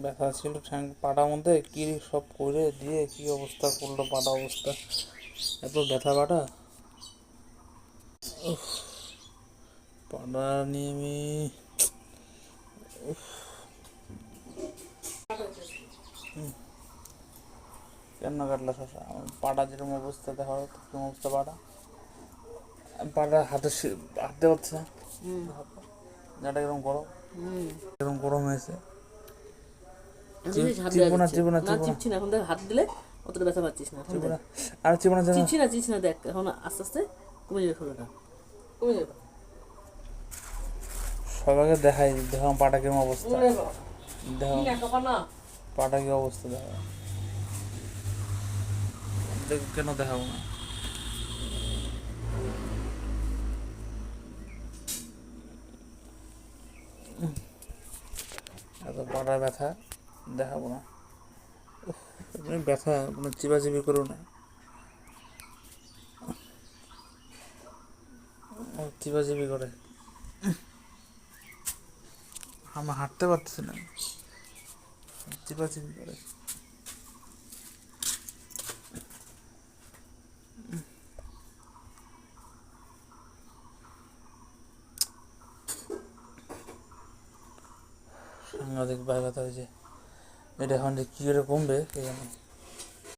ব্যথা ছিল ঠ্যাং পাটার মধ্যে, কি সব করে দিয়ে কি অবস্থা করলো পাটা অবস্থা, এত ব্যথা পাটা। পাটা নিয়ে আমি কেন কাটলা শশা, আমার পাটা যেরকম অবস্থা দেখা তো কেমন অবস্থা পাটা, পাটা হাতে পারছে না, জায়গাটা এরকম গরম, এরকম গরম হয়েছে। চিপনা চিপনা চিপনা চিপছি না, এখন দেখ হাত দিলে অতটা ব্যথা পাচ্ছিস না, এখন চিপনা আর চিপনা চিপছি না, দেখ এখন আস্তে আস্তে কমে যাবে, ফোলাটা কমে যাবে। সবাইকে দেখাই, দেখাম পাটা কেমন অবস্থা, দেখো পাটা কি অবস্থা, দেখো কেন দেখাবো না। এত পাটা ব্যথা দেখাবো না, ব্যথা মানে চিবাচিবি করো না, চিবাচিবি করে আমার হাঁটতে পারতেছি না, চিবাচিবি করে। সাংঘাতিক ব্যথা হয়েছে, এটা এখন যে কী করে কমবে কে জানে।